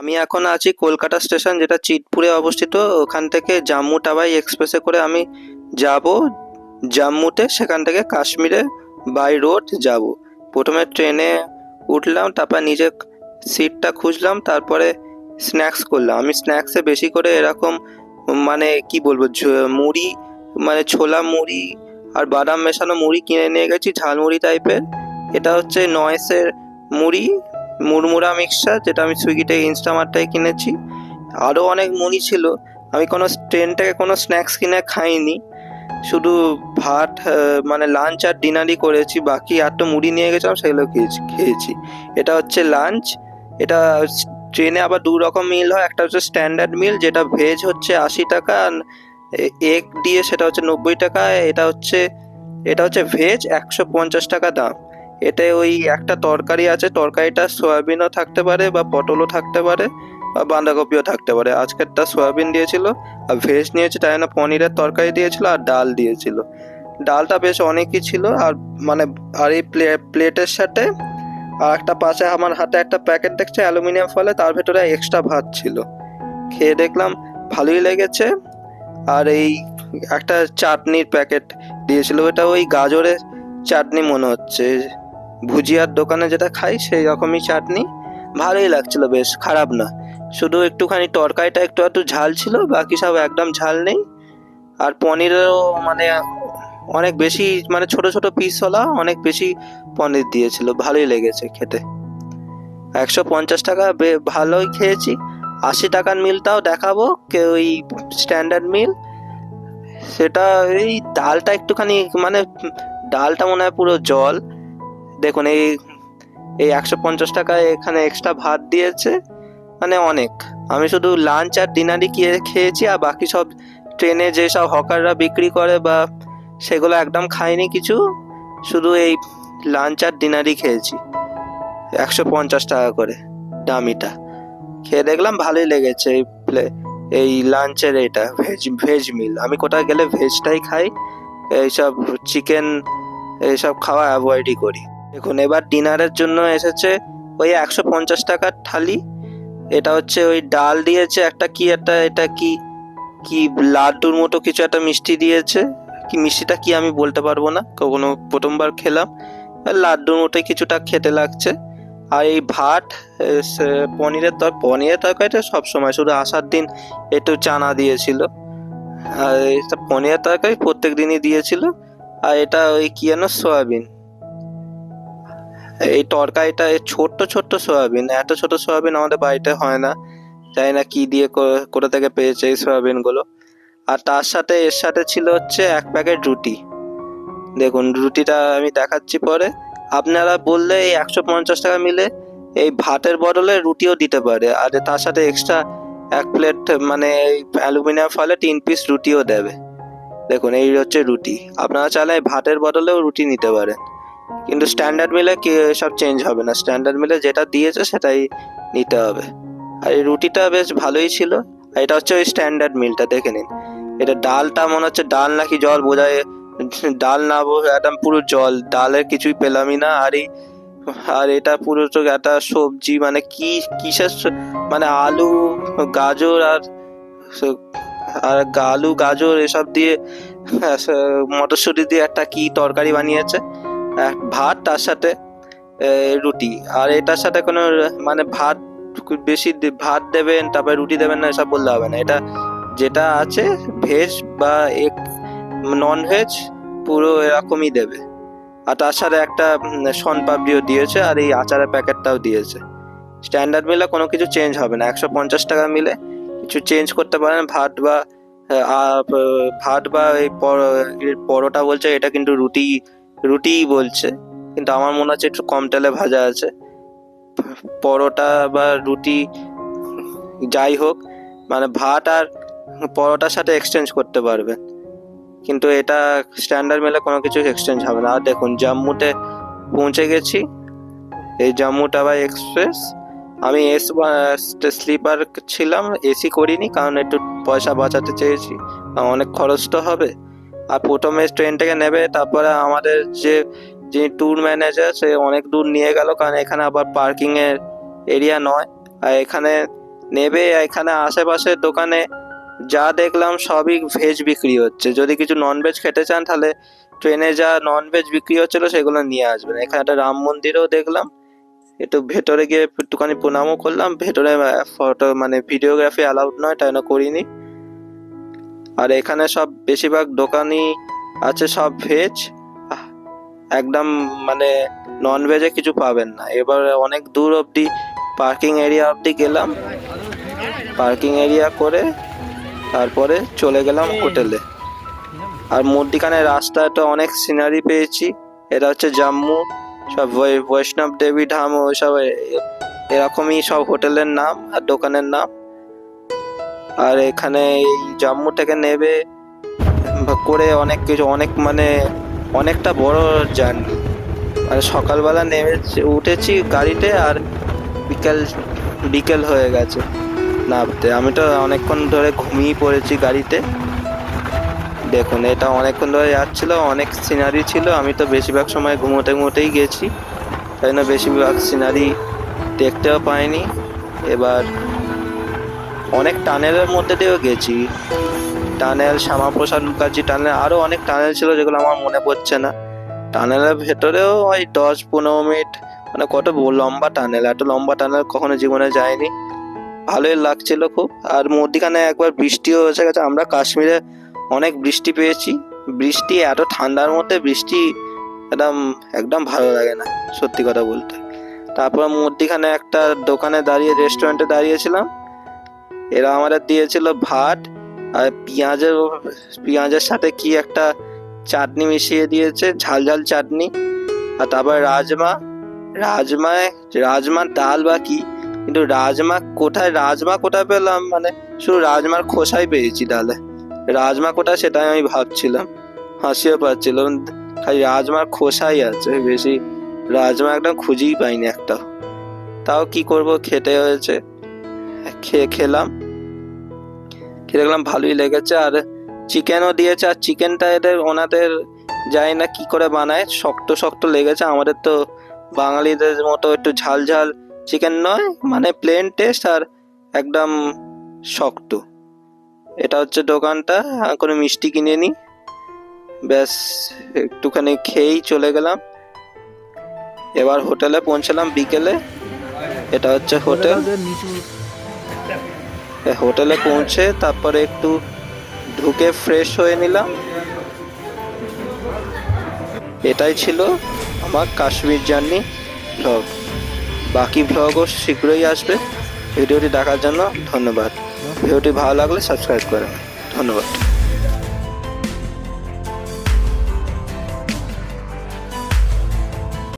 আমি এখন আছি কলকাতা স্টেশন, যেটা চিতপুরে অবস্থিত। ওখান থেকে জম্মু টাবাই এক্সপ্রেসে করে আমি যাব জম্মুতে, সেখান থেকে কাশ্মীরে বাই রোড যাব। প্রথমে ট্রেনে উঠলাম, তারপর নিজের সিটটা খুঁজলাম, তারপরে স্ন্যাক্স করলাম। আমি স্ন্যাক্সে বেশি করে এরকম মানে কি বলবো, মুড়ি, মানে ছোলা মুড়ি আর বাদাম মেশানো মুড়ি কিনে নিয়ে গেছি, ঝালমুড়ি টাইপের। এটা হচ্ছে নয়েসের মুড়ি, মুড়মুড়া মিক্সচার, যেটা আমি সুইগি থেকে ইনস্টামার্ট থেকে কিনেছি। আরও অনেক মুড়ি ছিল। আমি কোনো ট্রেন থেকে কোনো স্ন্যাক্স কিনে খাইনি, শুধু ভাত, মানে লাঞ্চ আর ডিনারই করেছি। বাকি আরটা মুড়ি নিয়ে গেছিলাম, সেগুলো খেয়েছি। এটা হচ্ছে লাঞ্চ। এটা ট্রেনে আবার দু রকম মিল হয়, একটা হচ্ছে স্ট্যান্ডার্ড মিল, যেটা ভেজ হচ্ছে 80 টাকা, আর এগ দিয়ে সেটা হচ্ছে 90 টাকা। এটা হচ্ছে ভেজ, 150 টাকা দাম। এতে ওই একটা তরকারি আছে, তরকারিটা সয়াবিনও থাকতে পারে বা পটলও থাকতে পারে বা বাঁধাকপিও থাকতে পারে। আজকেরটা সয়াবিন দিয়েছিল, আর ভেজ নিয়েছে তাই না পনিরের তরকারি দিয়েছিল, আর ডাল দিয়েছিল। ডালটা বেশ অনেকই ছিল। আর মানে আর এই প্লেটের সাথে আর একটা পাশে আমার হাতে একটা প্যাকেট দেখছে অ্যালুমিনিয়াম ফয়েলে, তার ভেতরে এক্সট্রা ভাত ছিল। খেয়ে দেখলাম ভালোই লেগেছে। আর এই একটা চাটনির প্যাকেট দিয়েছিল, ওটা ওই গাজরের চাটনি মনে হচ্ছে, ভুজিয়ার দোকানে যেটা খাই সেই রকমই চাটনি। ভালোই লাগছিল, বেশ খারাপ না। শুধু একটুখানি তরকারিটা একটু ঝাল ছিল, বাকি সব একদম ঝাল নেই। আর পনিরেরও মানে অনেক বেশি, মানে ছোট ছোট পিসওয়ালা অনেক বেশি পনির দিয়েছিল, ভালোই লেগেছে খেতে। 150 টাকা ভালোই খেয়েছি। 80 টাকার মিলটাও দেখাবো, ওই স্ট্যান্ডার্ড মিল। সেটা এই ডালটা একটুখানি, মানে ডালটা মনে হয় পুরো জল। দেখুন এই এই 150 টাকায় এখানে এক্সট্রা ভাত দিয়েছে, মানে অনেক। আমি শুধু লাঞ্চ আর ডিনারই খেয়েছি, আর বাকি সব ট্রেনে যেসব হকাররা বিক্রি করে বা সেগুলো একদম খাইনি কিছু, শুধু এই লাঞ্চ আর ডিনারই খেয়েছি। 150 টাকা করে দামিটা। খেয়ে দেখলাম ভালোই লেগেছে। এই লাঞ্চের এটা ভেজ মিল, আমি কোথায় গেলে ভেজটাই খাই, এইসব চিকেন এইসব খাওয়া অ্যাভয়েডই করি। দেখুন এবার ডিনারের জন্য এসেছে ওই 150 টাকার থালি। এটা হচ্ছে ওই ডাল দিয়েছে, এটা কি কি লাড্ডুর মতো কিছু একটা মিষ্টি দিয়েছে। কি মিষ্টিটা কি আমি বলতে পারবো না, কখনো প্রথমবার খেলাম। লাড্ডুর মতোই কিছুটা খেতে লাগছে। আর এই ভাত, পনিরের তরকারিটা সবসময়, শুধু আসার দিন একটু চানা দিয়েছিল। আর এটা পনিরের তরকারি প্রত্যেক দিনই দিয়েছিল। আর এটা ওই কি যেন সয়াবিন। এই তরকারিটা ছোট্ট ছোট্ট সয়াবিন, এত ছোট সয়াবিন আমাদের বাড়িতে হয় না। জানি না কি দিয়ে কোথা থেকে পেয়েছে এই সয়াবিন গুলো। আর তার সাথে এর সাথে ছিল হচ্ছে 1 প্যাকেট রুটি। দেখুন রুটিটা আমি দেখাচ্ছি পরে। আপনারা বললে এই 150 টাকা মিলে এই ভাতের বদলে রুটিও দিতে পারে, আর তার সাথে এক্সট্রা 1 প্লেট, মানে অ্যালুমিনিয়াম ফয়েলে 3 পিস রুটিও দেবে। দেখুন এই হচ্ছে রুটি। আপনারা চাইলে ভাতের বদলেও রুটি নিতে পারেন, কিন্তু স্ট্যান্ডার্ড মিলে কি সব চেঞ্জ হবে না, স্ট্যান্ডার্ড মিলে যেটা দিয়েছে সেটাই নিতে হবে। আর এই রুটিটা বেশ ভালোই ছিল। আর এটা হচ্ছে ওই স্ট্যান্ডার্ড মিলটা, দেখে নিন। এটা ডালটা মনে হচ্ছে ডাল নাকি জল বোঝায়, ডাল না একদম পুরো জল, ডালের কিছুই পেলামই না। আর এটা পুরো তো একটা সবজি, মানে কিসের মানে আলু, গাজর আর আলু গাজর এসব দিয়ে, মটরশুঁটি দিয়ে একটা কি তরকারি বানিয়েছে। ভাত, তার সাথে রুটি। আর এটার সাথে কোনো মানে ভাত বেশি ভাত দেবেন তারপরে রুটি দেবেন না এসব বললে হবে না। এটা যেটা আছে ভেজ বা নন ভেজ পুরো এরকমই দেবে। আর তার সাথে একটা শনপাপড়িও দিয়েছে, আর এই আচারের প্যাকেটটাও দিয়েছে। স্ট্যান্ডার্ড মিলে কোনো কিছু চেঞ্জ হবে না। 150 টাকা মিলে কিছু চেঞ্জ করতে পারেন, ভাত বা এই পরোটা বলছে, এটা কিন্তু রুটিই বলছে, কিন্তু আমার মনে হচ্ছে একটু কম তেলে ভাজা আছে। পরোটা বা রুটি যাই হোক, মানে ভাত আর পরোটার সাথে এক্সচেঞ্জ করতে পারবেন, কিন্তু এটা স্ট্যান্ডার্ড মিলে কোনো কিছু এক্সচেঞ্জ হবে না। আর দেখুন জম্মুতে পৌঁছে গেছি, এই জম্মু টাওয়াই এক্সপ্রেস। আমি স্লিপার ছিলাম, এসি করিনি, কারণ একটু পয়সা বাঁচাতে চেয়েছি, অনেক খরচ তো হবে। আর প্রথমে ট্রেন থেকে নেবে, তারপরে আমাদের যিনি ট্যুর ম্যানেজার সে অনেক দূর নিয়ে গেল, কারণ এখানে আবার পার্কিং এর এরিয়া নয়। আর এখানে নেবে এখানে আশেপাশের দোকানে যা দেখলাম সবই ভেজ বিক্রি হচ্ছে। যদি কিছু ননভেজ খেতে চান তাহলে ট্রেনে যা ননভেজ বিক্রি হচ্ছিলো সেগুলো নিয়ে আসবেন। এখানে একটা রাম মন্দিরও দেখলাম, একটু ভেতরে গিয়ে একটুখানি প্রণামও করলাম। ভেতরে ফটো মানে ভিডিওগ্রাফি অ্যালাউড নয়, তাই না করিনি। আর এখানে সব বেশিরভাগ দোকানই আছে সব ভেজ, একদম মানে নন ভেজে কিছু পাবেন না। এবার অনেক দূর অবধি পার্কিং এরিয়া অবধি গেলাম, পার্কিং এরিয়া করে তারপরে চলে গেলাম হোটেলে। আর মধ্যিখানে রাস্তাটা অনেক সিনারি পেয়েছি। এটা হচ্ছে জম্মু, সব বৈষ্ণব দেবী ধাম ওইসব এরকমই সব হোটেলের নাম আর দোকানের নাম। আর এখানে এই জম্মু থেকে নেবে করে অনেক কিছু, অনেক মানে অনেকটা বড় জার্নি। মানে সকালবেলা নেমে উঠেছি গাড়িতে আর বিকেল হয়ে গেছে নামতে। আমি তো অনেকক্ষণ ধরে ঘুমিয়ে পড়েছি গাড়িতে। দেখুন এটা অনেকক্ষণ ধরে যাচ্ছিল, অনেক সিনারি ছিল। আমি তো বেশিরভাগ সময় ঘুমোতেই গেছি, তাই না বেশিরভাগ সিনারি দেখতেও পাইনি। এবার অনেক টানেলের মধ্যে দিয়েও গেছি, টানেল, শ্যামাপ্রসাদ মুখার্জি টানেল, আরও অনেক টানেল ছিল যেগুলো আমার মনে পড়ছে না। টানেলের ভেতরেও ওই 10-15 মিনিট, মানে কত লম্বা টানেল, এত লম্বা টানেল কখনো জীবনে যায়নি। ভালোই লাগছিল খুব। আর মধ্যিখানে একবার বৃষ্টিও এসে গেছে। আমরা কাশ্মীরে অনেক বৃষ্টি পেয়েছি। বৃষ্টি এত ঠান্ডার মধ্যে বৃষ্টি একদম ভালো লাগে না সত্যি কথা বলতে। তারপর মধ্যিখানে একটা দোকানে দাঁড়িয়ে, রেস্টুরেন্টে দাঁড়িয়েছিলাম। এরা আমাদের দিয়েছিল ভাত আর পেঁয়াজের সাথে কি একটা চাটনি মিশিয়ে দিয়েছে, ঝাল চাটনি। আর তারপর রাজমার ডাল বা কি, কিন্তু রাজমা কোথায় পেলাম, মানে শুধু রাজমার খোসাই পেয়েছি ডালে। রাজমা কোথায় সেটাই আমি ভাবছিলাম, হাসিও পাচ্ছিল। খালি রাজমার খোসাই আছে, বেশি রাজমা একদম খুঁজেই পাইনি একটা। তাও কি করব, খেতে হয়েছে। খেলাম, দেখলাম ভালোই লেগেছে। আর চিকেনও দিয়েছে। আর চিকেনটা ওনাদের জানি না কি করে বানায়, শক্ত লেগেছে। আমাদের তো বাঙালিদের মতো একটু ঝাল চিকেন নয়, মানে প্লেন টেস্ট আর একদম শক্ত। এটা হচ্ছে দোকানটা। কোনো মিষ্টি কিনে নি, ব্যাস একটুখানি খেয়েই চলে গেলাম। এবার হোটেলে পৌঁছলাম বিকেলে। এটা হচ্ছে হোটেলে পৌঁছে তারপরে একটু ঢুকে ফ্রেশ হয়ে নিলাম। এটাই ছিল আমার কাশ্মীর জার্নি ভ্লগ। বাকি ভ্লগও শীঘ্রই আসবে। ভিডিওটি দেখার জন্য ধন্যবাদ। ভিডিওটি ভালো লাগলে সাবস্ক্রাইব করুন। ধন্যবাদ।